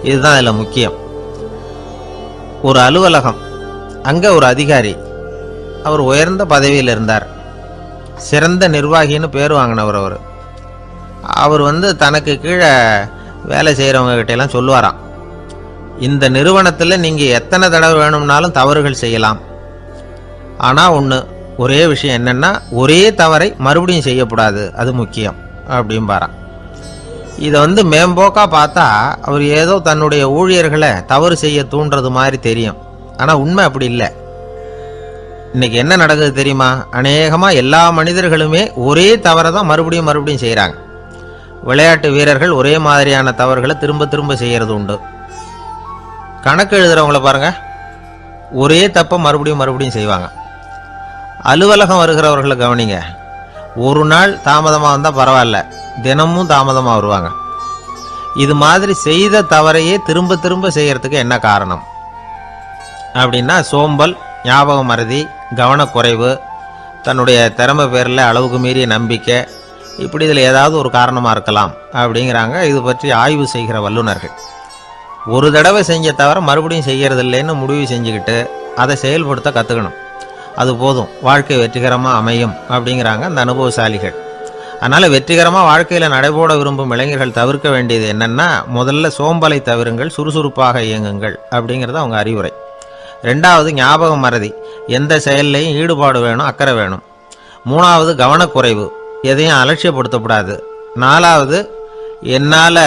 இதுதான் இதில் முக்கியம். ஒரு அலுவலகம், அங்கே ஒரு அதிகாரி, அவர் உயர்ந்த பதவியில் இருந்தார், சிறந்த நிர்வாகின்னு பேர் வாங்கினவர். அவர் தனக்கு கீழே வேலை செய்கிறவங்க கிட்டெல்லாம் சொல்லுவாராம், இந்த நிறுவனத்தில் நீங்கள் எத்தனை தடவை வேணும்னாலும் தவறுகள் செய்யலாம், ஆனால் ஒரே விஷயம் என்னென்னா ஒரே தவறை மறுபடியும் செய்யக்கூடாது, அது முக்கியம் அப்படின்பாராம். இதை மேம்போக்காக பார்த்தா அவர் ஏதோ தன்னுடைய ஊழியர்களை தவறு செய்ய தூண்டுறது மாதிரி தெரியும். ஆனால் உண்மை அப்படி இல்லை. இன்னைக்கு என்ன நடக்குது தெரியுமா? அநேகமாக எல்லா மனிதர்களுமே ஒரே தவறை தான் மறுபடியும் செய்கிறாங்க. விளையாட்டு வீரர்கள் ஒரே மாதிரியான தவறுகளை திரும்ப திரும்ப செய்கிறது உண்டு. கணக்கு எழுதுறவங்கள பாருங்க, ஒரே தப்பை மறுபடியும் செய்வாங்க. அலுவலகம் வருகிறவர்களை கவனிங்க, ஒரு நாள் தாமதமாக வந்தால் பரவாயில்ல, தினமும் தாமதமாக வருவாங்க. இது மாதிரி செய்த தவறையே திரும்ப திரும்ப செய்யறதுக்கு என்ன காரணம் அப்படின்னா, சோம்பல், ஞாபக மறதி, கவனக்குறைவு, தன்னுடைய திறமை பேரில் அளவுக்கு மீறிய நம்பிக்கை, இப்படி இதில் ஏதாவது ஒரு காரணமாக இருக்கலாம் அப்படிங்கிறாங்க இது பற்றி ஆய்வு செய்கிற வல்லுநர்கள். ஒரு தடவை செஞ்ச தவிர மறுபடியும் செய்யறதில்லைன்னு முடிவு செஞ்சுக்கிட்டு அதை செயல்படுத்த கற்றுக்கணும். அது போதும், வாழ்க்கை வெற்றிகரமாக அமையும் அப்படிங்கிறாங்க அந்த அனுபவசாலிகள். அதனால் வெற்றிகரமாக வாழ்க்கையில் நடைபோட விரும்பும் இளைஞர்கள் தவிர்க்க வேண்டியது என்னென்னா, முதல்ல சோம்பலை தவிருங்கள், சுறுசுறுப்பாக இயங்குங்கள் அப்படிங்கிறது அவங்க அறிவுரை. ரெண்டாவது ஞாபக மறதி, எந்த செயல்லையும் ஈடுபாடு வேணும், அக்கறை வேணும். மூணாவது கவனக்குறைவு, எதையும் அலட்சியப்படுத்தக்கூடாது. நாலாவது என்னால்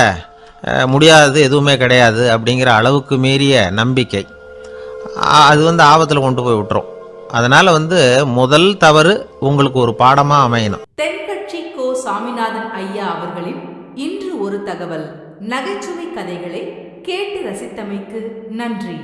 முடியாதது எதுவுமே கிடையாது அப்படிங்கிற அளவுக்கு மீறிய நம்பிக்கை, அது ஆபத்தில் கொண்டு போய் விட்டுரும். அதனால் முதல் தவறு உங்களுக்கு ஒரு பாடமாக அமையணும். தென்கட்சி கோ சாமிநாதன் ஐயா அவர்களின் இன்று ஒரு தகவல் நகைச்சுவை கதைகளை கேட்டு ரசித்தமைக்கு நன்றி.